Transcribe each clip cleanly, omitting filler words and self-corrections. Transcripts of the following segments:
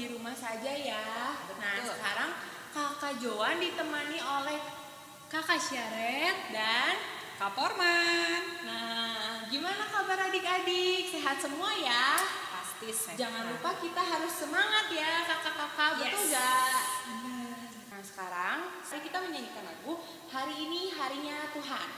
di rumah saja ya. Betul. Nah, sekarang Kakak Joan ditemani oleh Kakak Syaret dan Kak Porman. nah, gimana kabar adik-adik? Sehat semua ya? Pasti sehat. Jangan lupa kita harus semangat ya kakak-kakak, betul Yes. gak? Nah sekarang mari kita menyanyikan lagu Hari Ini Harinya Tuhan.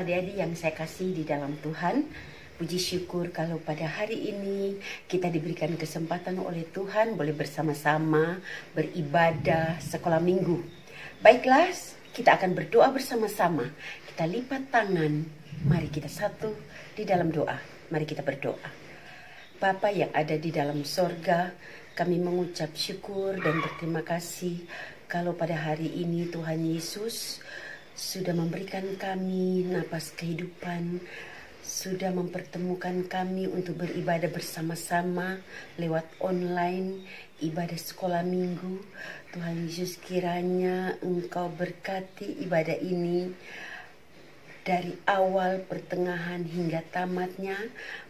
Adik-adik yang saya kasih di dalam Tuhan, puji syukur kalau pada hari ini kita diberikan kesempatan oleh Tuhan boleh bersama-sama beribadah sekolah minggu. Baiklah, kita akan berdoa bersama-sama. Kita lipat tangan, mari kita satu di dalam doa. Mari kita berdoa. Bapa yang ada di dalam sorga, kami mengucap syukur dan berterima kasih kalau pada hari ini Tuhan Yesus sudah memberikan kami napas kehidupan, sudah mempertemukan kami untuk beribadah bersama-sama lewat online, ibadah sekolah minggu. Tuhan Yesus, kiranya Engkau berkati ibadah ini dari awal, pertengahan hingga tamatnya.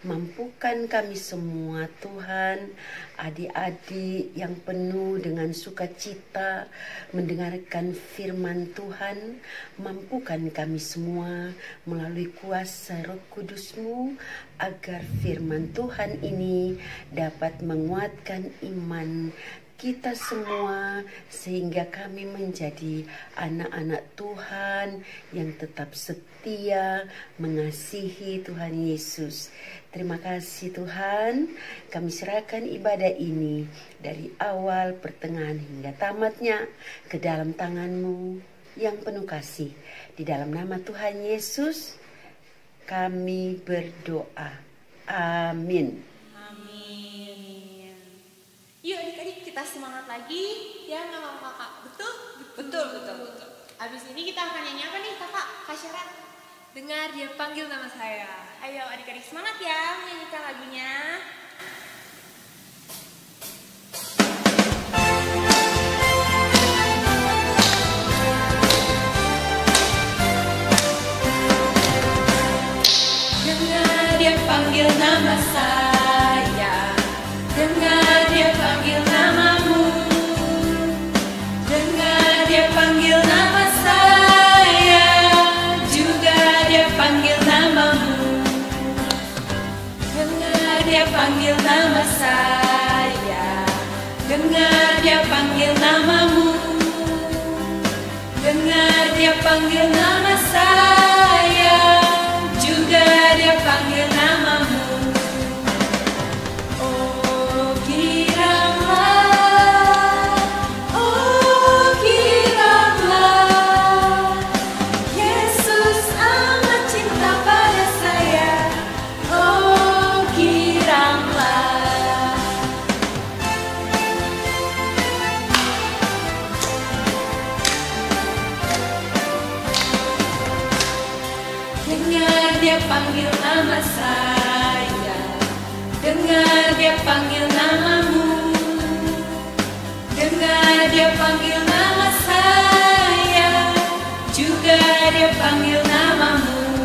Mampukan kami semua Tuhan, adik-adik yang penuh dengan sukacita mendengarkan firman Tuhan. Mampukan kami semua melalui kuasa Roh Kudus-Mu agar firman Tuhan ini dapat menguatkan iman kita semua sehingga kami menjadi anak-anak Tuhan yang tetap setia mengasihi Tuhan Yesus. Terima kasih Tuhan, kami serahkan ibadah ini dari awal, pertengahan hingga tamatnya ke dalam tangan-Mu yang penuh kasih. Di dalam nama Tuhan Yesus kami berdoa. Amin. Yuk adik-adik kita semangat lagi ya sama kakak. Betul? Betul. Abis ini kita akan nyanyi apa nih kakak? Kak Syarat? Dengar Dia Panggil Nama Saya. Ayo adik-adik semangat ya menyanyikan lagunya. Dengar Dia panggil nama saya, dengar Dia panggil namamu, dengar Dia panggil nama saya, juga Dia panggil namamu. Dengar Dia panggil nama saya, dengar Dia panggil namamu, dengar Dia panggil nama saya, juga Dia panggil namamu. Oh giranglah, Yesus amat cinta pada saya. Oh giranglah. Dengar Dia panggil nama saya, dengar Dia panggil namamu, dengar Dia panggil nama saya, juga Dia panggil namamu.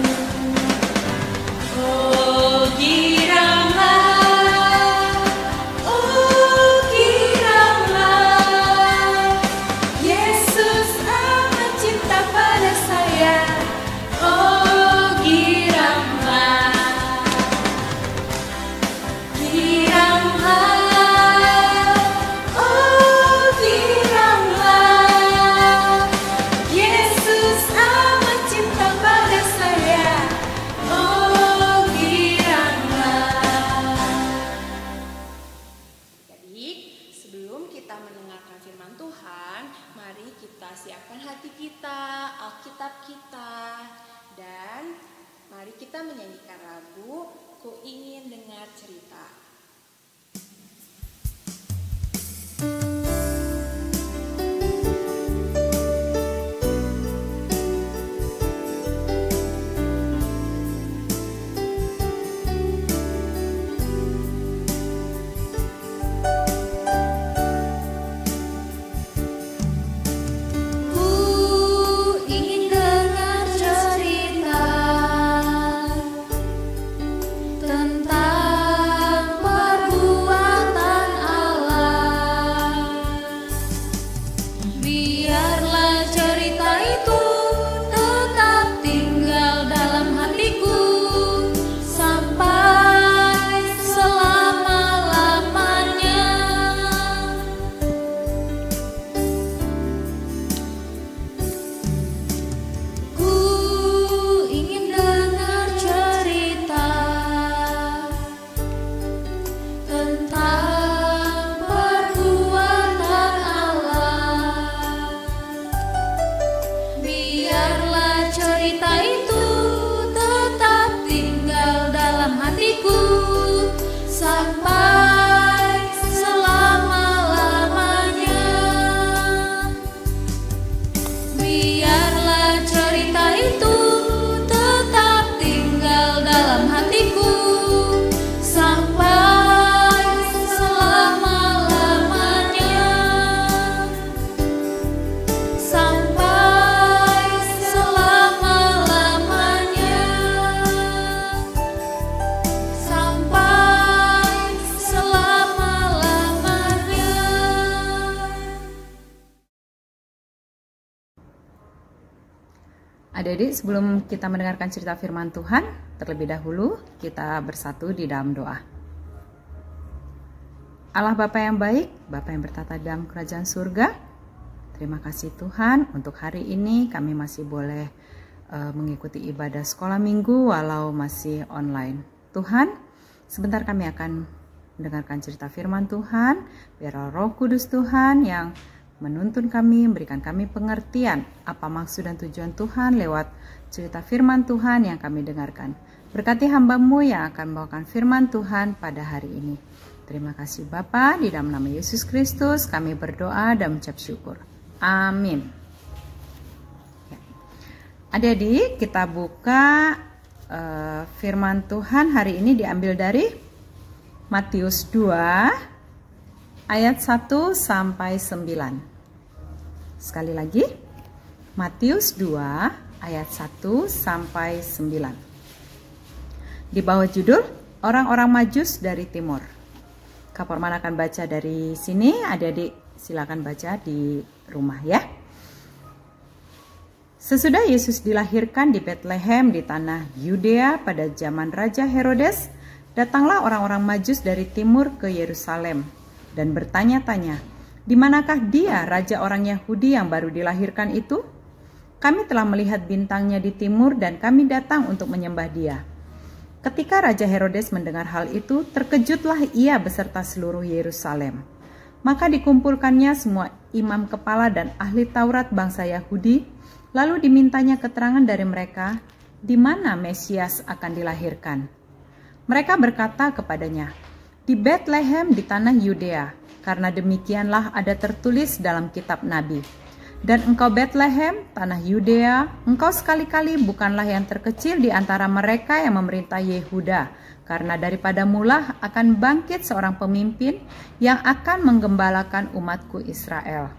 Alkitab kita. Dan mari kita menyanyikan lagu Ku Ingin Dengar Cerita. Adik-adik, sebelum kita mendengarkan cerita firman Tuhan, terlebih dahulu kita bersatu di dalam doa. Allah Bapa yang baik, Bapa yang bertata dalam kerajaan surga, terima kasih Tuhan untuk hari ini kami masih boleh mengikuti ibadah sekolah minggu walau masih online. Tuhan, sebentar kami akan mendengarkan cerita firman Tuhan, biar Roh Kudus Tuhan yang menuntun kami, memberikan kami pengertian apa maksud dan tujuan Tuhan lewat cerita firman Tuhan yang kami dengarkan. Berkati hamba-Mu yang akan membawakan firman Tuhan pada hari ini. Terima kasih Bapa, di dalam nama Yesus Kristus kami berdoa dan mengucap syukur. Amin. Ya. Adik-adik, kita buka firman Tuhan hari ini diambil dari Matius 2 ayat 1 sampai 9. Sekali lagi, Matius 2 ayat 1 sampai 9. Di bawah judul Orang-orang Majus dari Timur. Kak Porman akan baca dari sini, adik-adik silakan baca di rumah ya. Sesudah Yesus dilahirkan di Bethlehem di tanah Yudea pada zaman Raja Herodes, datanglah orang-orang Majus dari timur ke Yerusalem dan bertanya-tanya, "Di manakah dia, raja orang Yahudi yang baru dilahirkan itu? Kami telah melihat bintangnya di timur dan kami datang untuk menyembah dia." Ketika Raja Herodes mendengar hal itu, terkejutlah ia beserta seluruh Yerusalem. Maka dikumpulkannya semua imam kepala dan ahli Taurat bangsa Yahudi, lalu dimintanya keterangan dari mereka di mana Mesias akan dilahirkan. Mereka berkata kepadanya, "Di Bethlehem di tanah Yudea, karena demikianlah ada tertulis dalam kitab Nabi. Dan engkau Bethlehem, tanah Yudea, engkau sekali-kali bukanlah yang terkecil di antara mereka yang memerintah Yehuda, karena daripada mula akan bangkit seorang pemimpin yang akan menggembalakan umatku Israel."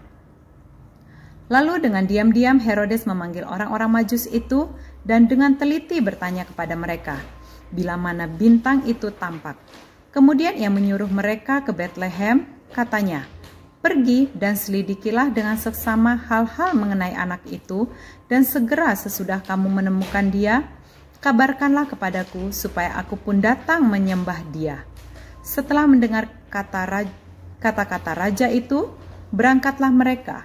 Lalu dengan diam-diam Herodes memanggil orang-orang Majus itu dan dengan teliti bertanya kepada mereka, bila mana bintang itu tampak. Kemudian ia menyuruh mereka ke Bethlehem, katanya, "Pergi dan selidikilah dengan seksama hal-hal mengenai anak itu, dan segera sesudah kamu menemukan dia, kabarkanlah kepadaku supaya aku pun datang menyembah dia." Setelah mendengar kata-kata raja itu, berangkatlah mereka,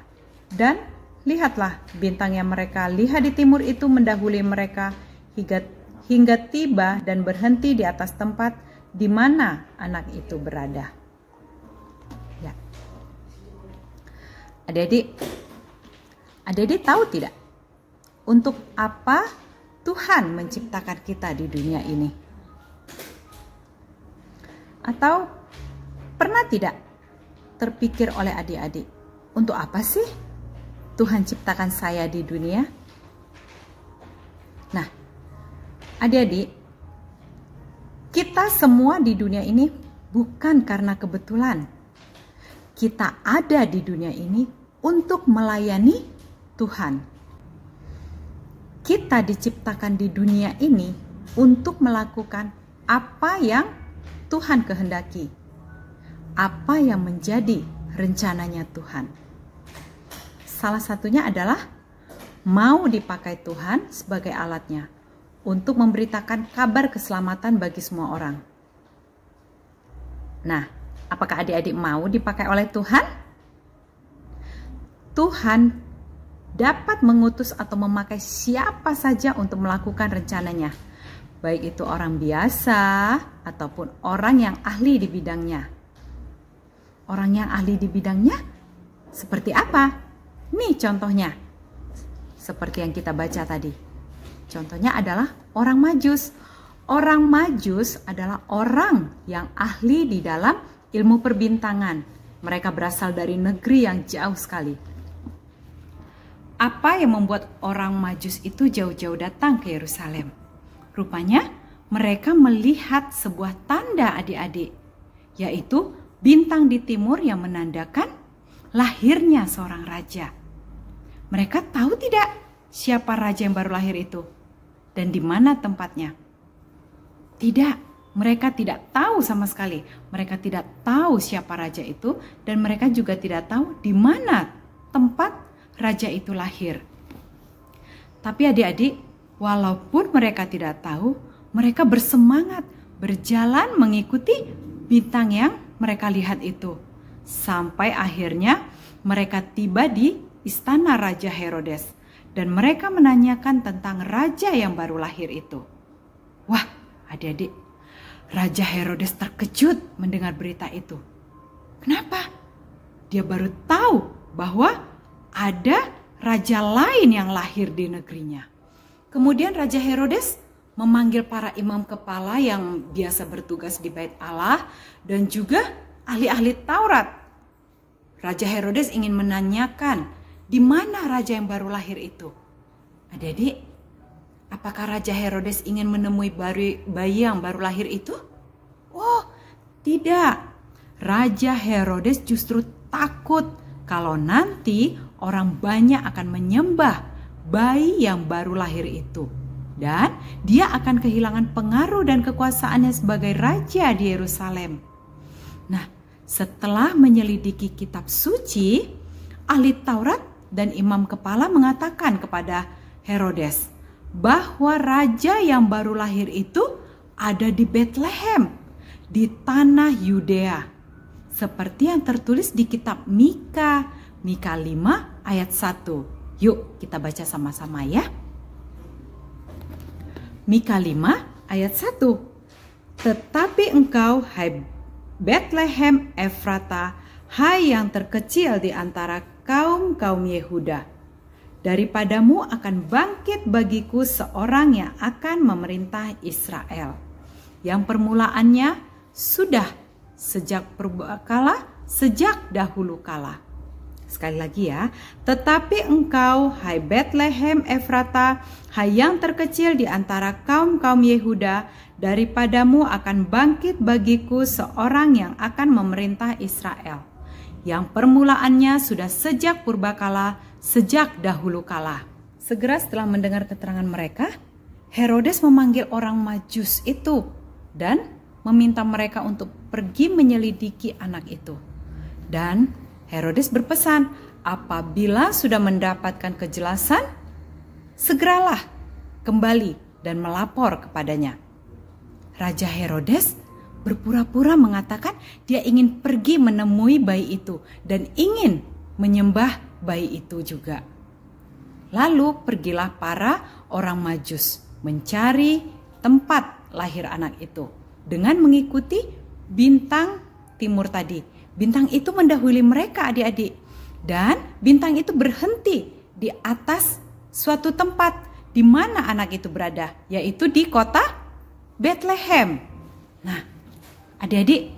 dan lihatlah bintang yang mereka lihat di timur itu mendahului mereka hingga tiba dan berhenti di atas tempat di mana anak itu berada. Ya. Adik-adik tahu tidak? untuk apa Tuhan menciptakan kita di dunia ini? Atau pernah tidak terpikir oleh adik-adik, untuk apa sih Tuhan ciptakan saya di dunia? Nah, adik-adik, kita semua di dunia ini bukan karena kebetulan. Kita ada di dunia ini untuk melayani Tuhan. Kita diciptakan di dunia ini untuk melakukan apa yang Tuhan kehendaki, apa yang menjadi rencananya Tuhan. Salah satunya adalah mau dipakai Tuhan sebagai alatnya untuk memberitakan kabar keselamatan bagi semua orang. Nah, apakah adik-adik mau dipakai oleh Tuhan? Tuhan dapat mengutus atau memakai siapa saja untuk melakukan rencananya, baik itu orang biasa ataupun orang yang ahli di bidangnya. Orang yang ahli di bidangnya seperti apa? Nih contohnya, seperti yang kita baca tadi. Contohnya adalah orang Majus. Orang Majus adalah orang yang ahli di dalam ilmu perbintangan. Mereka berasal dari negeri yang jauh sekali. Apa yang membuat orang Majus itu jauh-jauh datang ke Yerusalem? Rupanya mereka melihat sebuah tanda, adik-adik, yaitu bintang di timur yang menandakan lahirnya seorang raja. Mereka tahu tidak siapa raja yang baru lahir itu dan di mana tempatnya? Tidak, mereka tidak tahu sama sekali. Mereka tidak tahu siapa raja itu dan mereka juga tidak tahu di mana tempat raja itu lahir. Tapi adik-adik, walaupun mereka tidak tahu, mereka bersemangat berjalan mengikuti bintang yang mereka lihat itu. Sampai akhirnya mereka tiba di istana Raja Herodes dan mereka menanyakan tentang raja yang baru lahir itu. Wah, adik-adik, Raja Herodes terkejut mendengar berita itu. Kenapa? Dia baru tahu bahwa ada raja lain yang lahir di negerinya. Kemudian Raja Herodes memanggil para imam kepala yang biasa bertugas di Bait Allah dan juga ahli-ahli Taurat. Raja Herodes ingin menanyakan di mana raja yang baru lahir itu. Adik-adik, apakah Raja Herodes ingin menemui bayi yang baru lahir itu? Oh, tidak. Raja Herodes justru takut kalau nanti orang banyak akan menyembah bayi yang baru lahir itu. Dan dia akan kehilangan pengaruh dan kekuasaannya sebagai raja di Yerusalem. Nah, setelah menyelidiki kitab suci, ahli Taurat dan imam kepala mengatakan kepada Herodes bahwa raja yang baru lahir itu ada di Betlehem, di tanah Yudea. Seperti yang tertulis di kitab Mika 5 ayat 1. Yuk kita baca sama-sama ya. Mika 5 ayat 1. Tetapi engkau, hai Betlehem Efrata, hai yang terkecil di antara kaum-kaum Yehuda, daripadamu akan bangkit bagiku seorang yang akan memerintah Israel, yang permulaannya sudah sejak purbakala, sejak dahulu kala. Sekali lagi ya, tetapi engkau, hai Betlehem Efrata, hai yang terkecil di antara kaum-kaum Yehuda, daripadamu akan bangkit bagiku seorang yang akan memerintah Israel, yang permulaannya sudah sejak purbakala, sejak dahulu kala. Segera setelah mendengar keterangan mereka, Herodes memanggil orang Majus itu dan meminta mereka untuk pergi menyelidiki anak itu. Dan Herodes berpesan, apabila sudah mendapatkan kejelasan, segeralah kembali dan melapor kepadanya. Raja Herodes berpura-pura mengatakan dia ingin pergi menemui bayi itu dan ingin menyembah bayi itu juga. Lalu pergilah para orang Majus mencari tempat lahir anak itu dengan mengikuti bintang timur tadi. Bintang itu mendahului mereka, adik-adik. Dan bintang itu berhenti di atas suatu tempat di mana anak itu berada, yaitu di kota Bethlehem. Nah, adik-adik,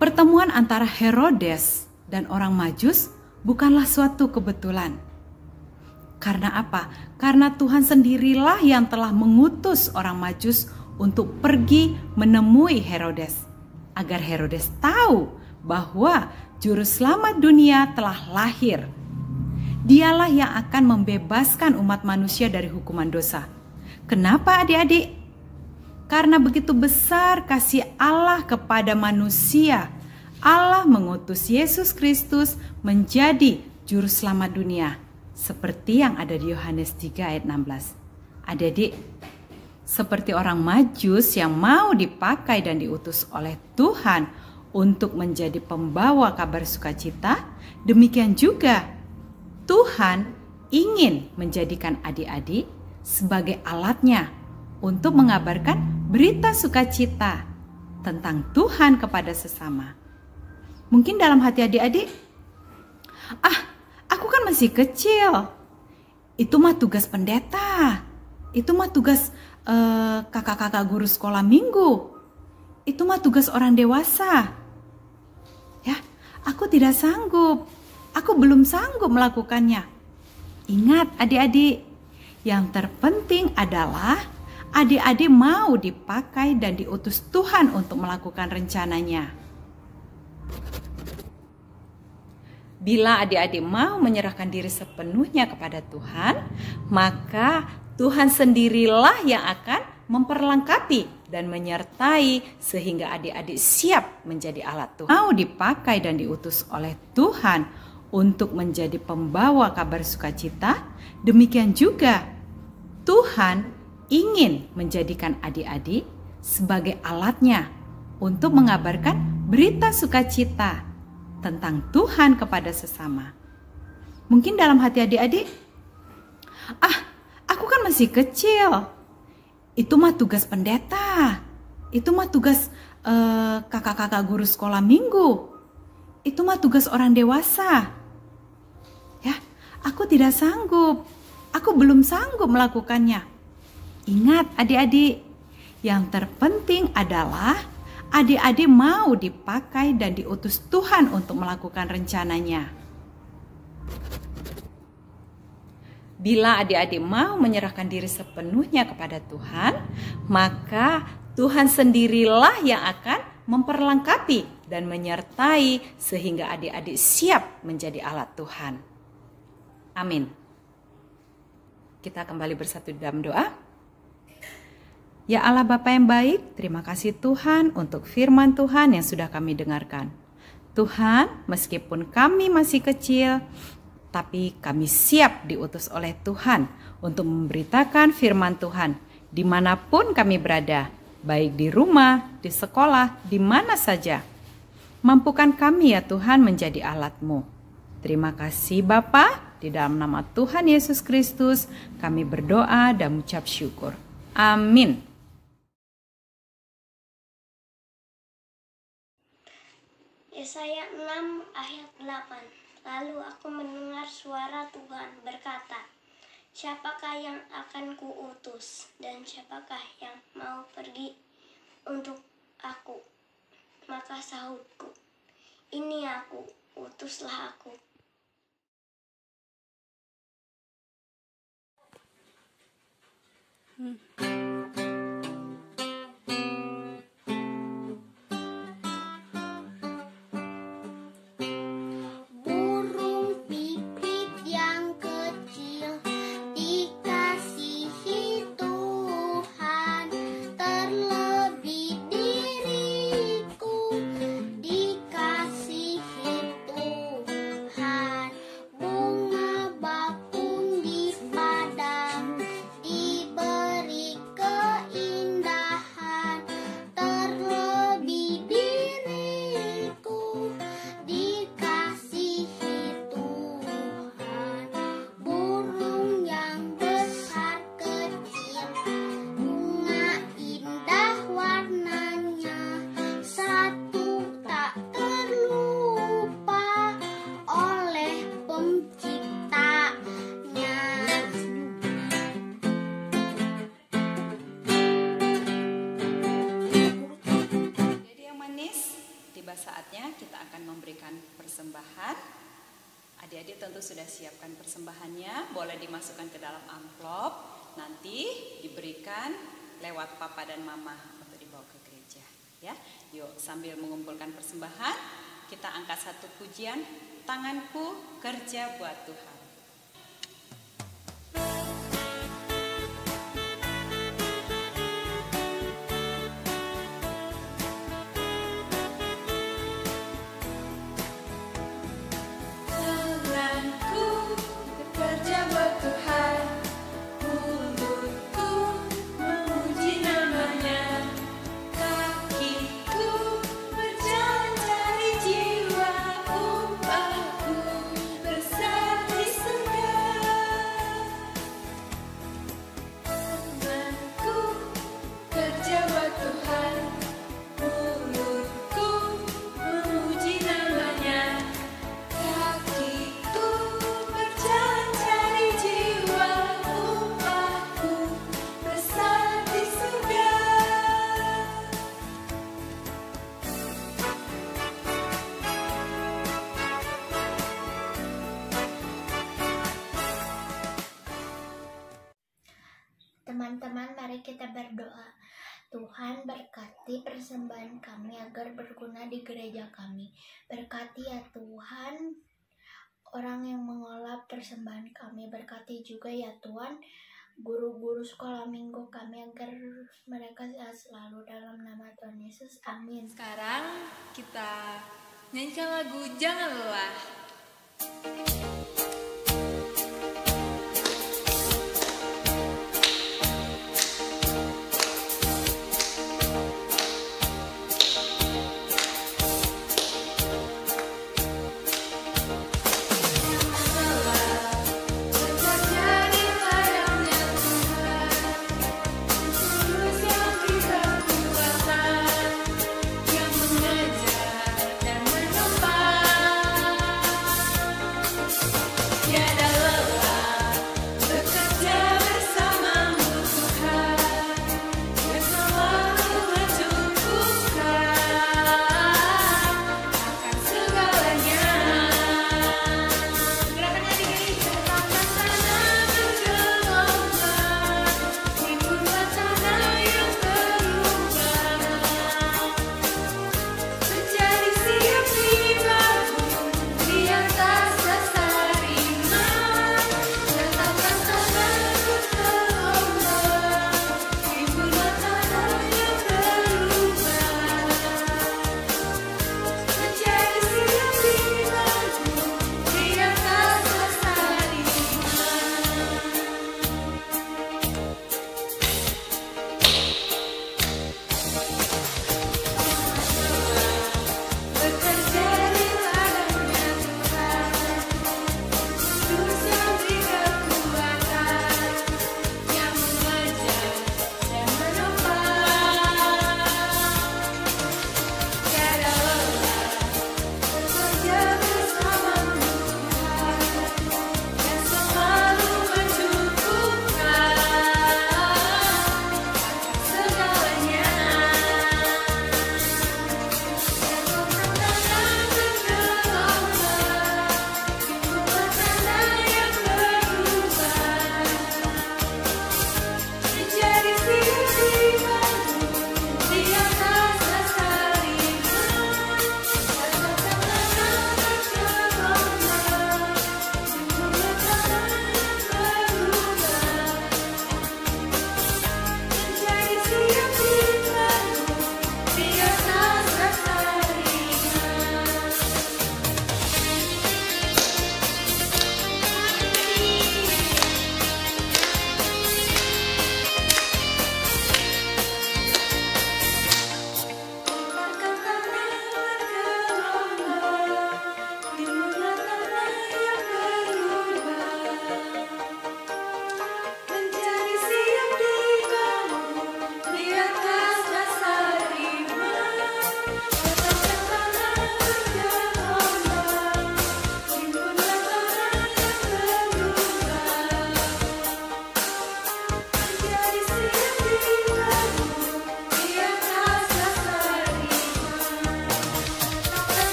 pertemuan antara Herodes dan orang Majus bukanlah suatu kebetulan. Karena apa? Karena Tuhan sendirilah yang telah mengutus orang Majus untuk pergi menemui Herodes, agar Herodes tahu bahwa Juru Selamat dunia telah lahir. Dialah yang akan membebaskan umat manusia dari hukuman dosa. Kenapa adik-adik? Karena begitu besar kasih Allah kepada manusia, Allah mengutus Yesus Kristus menjadi Juru Selamat dunia. Seperti yang ada di Yohanes 3 ayat 16. Adik-adik, seperti orang Majus yang mau dipakai dan diutus oleh Tuhan untuk menjadi pembawa kabar sukacita, demikian juga Tuhan ingin menjadikan adik-adik sebagai alatnya untuk mengabarkan berita sukacita tentang Tuhan kepada sesama. Mungkin dalam hati adik-adik, aku kan masih kecil. Itu mah tugas pendeta. Itu mah tugas kakak-kakak guru sekolah minggu. Itu mah tugas orang dewasa. Ya, aku tidak sanggup. Aku belum sanggup melakukannya. Ingat adik-adik, yang terpenting adalah adik-adik mau dipakai dan diutus Tuhan untuk melakukan rencananya. Bila adik-adik mau menyerahkan diri sepenuhnya kepada Tuhan, maka Tuhan sendirilah yang akan memperlengkapi dan menyertai sehingga adik-adik siap menjadi alat Tuhan. Mau dipakai dan diutus oleh Tuhan untuk menjadi pembawa kabar sukacita, demikian juga Tuhan ingin menjadikan adik-adik sebagai alatnya untuk mengabarkan berita sukacita tentang Tuhan kepada sesama. Mungkin dalam hati adik-adik, aku kan masih kecil. Itu mah tugas pendeta. Itu mah tugas kakak-kakak guru sekolah minggu. Itu mah tugas orang dewasa. Ya, aku tidak sanggup. Aku belum sanggup melakukannya. Ingat adik-adik, yang terpenting adalah adik-adik mau dipakai dan diutus Tuhan untuk melakukan rencananya. Bila adik-adik mau menyerahkan diri sepenuhnya kepada Tuhan, maka Tuhan sendirilah yang akan memperlengkapi dan menyertai sehingga adik-adik siap menjadi alat Tuhan. Amin. Kita kembali bersatu dalam doa. Ya Allah Bapa yang baik, terima kasih Tuhan untuk firman Tuhan yang sudah kami dengarkan. Tuhan, meskipun kami masih kecil, tapi kami siap diutus oleh Tuhan untuk memberitakan firman Tuhan dimanapun kami berada, baik di rumah, di sekolah, di mana saja. Mampukan kami ya Tuhan menjadi alat-Mu. Terima kasih Bapa, di dalam nama Tuhan Yesus Kristus kami berdoa dan mengucap syukur. Amin. Yesaya 6 ayat 8. Lalu aku mendengar suara Tuhan berkata, siapakah yang akan kuutus dan siapakah yang mau pergi untuk aku? Maka sahutku, ini aku, utuslah aku. Bunga bakung di padang diberikan persembahan. Adik-adik tentu sudah siapkan persembahannya, boleh dimasukkan ke dalam amplop, nanti diberikan lewat papa dan mama untuk dibawa ke gereja. Ya, yuk sambil mengumpulkan persembahan, kita angkat satu pujian, tanganku kerja buat Tuhan. Teman-teman, mari kita berdoa. Tuhan, berkati persembahan kami agar berguna di gereja kami. Berkati ya Tuhan orang yang mengolah persembahan kami. Berkati juga ya Tuhan guru-guru sekolah minggu kami agar mereka sehat selalu, dalam nama Tuhan Yesus. Amin. Sekarang kita nyanyikan lagu Jangan Lelah. Yang mengajar dan menopang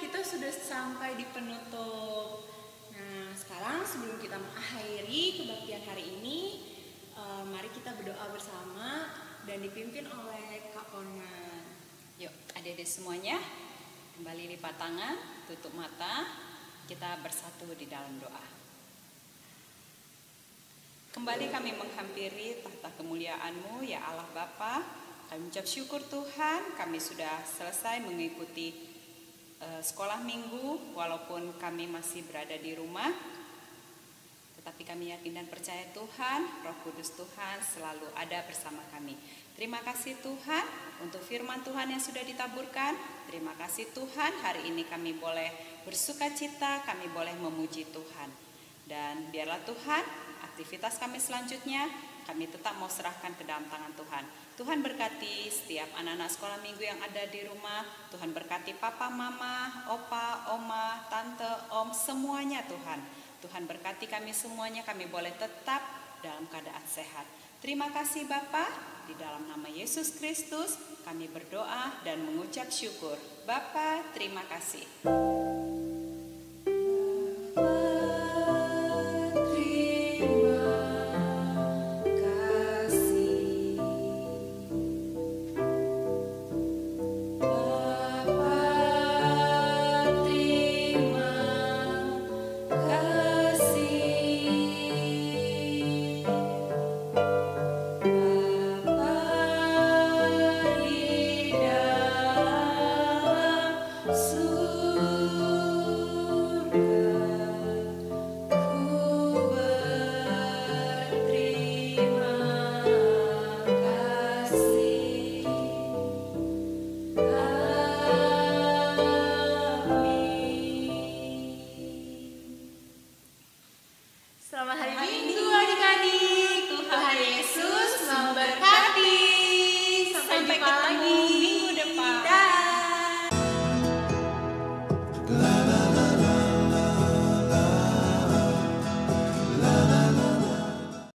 kita sudah sampai di penutup. Nah, sekarang sebelum kita mengakhiri kebaktian hari ini, mari kita berdoa bersama dan dipimpin oleh Kak Onan. Yuk, adik-adik semuanya, kembali lipat tangan, tutup mata, kita bersatu di dalam doa. Kembali kami menghampiri tahta kemuliaan-Mu, ya Allah Bapa. Kami ucap syukur Tuhan, kami sudah selesai mengikuti sekolah minggu, walaupun kami masih berada di rumah. Tetapi kami yakin dan percaya Tuhan, Roh Kudus Tuhan selalu ada bersama kami. Terima kasih Tuhan untuk firman Tuhan yang sudah ditaburkan. Terima kasih Tuhan, hari ini kami boleh bersuka cita, kami boleh memuji Tuhan. Dan biarlah Tuhan, aktivitas kami selanjutnya, kami tetap mau serahkan ke dalam tangan Tuhan. Tuhan berkati setiap anak-anak sekolah minggu yang ada di rumah. Tuhan berkati papa, mama, opa, oma, tante, om, semuanya Tuhan. Tuhan berkati kami semuanya, kami boleh tetap dalam keadaan sehat. Terima kasih Bapa, di dalam nama Yesus Kristus kami berdoa dan mengucap syukur. Bapa, terima kasih.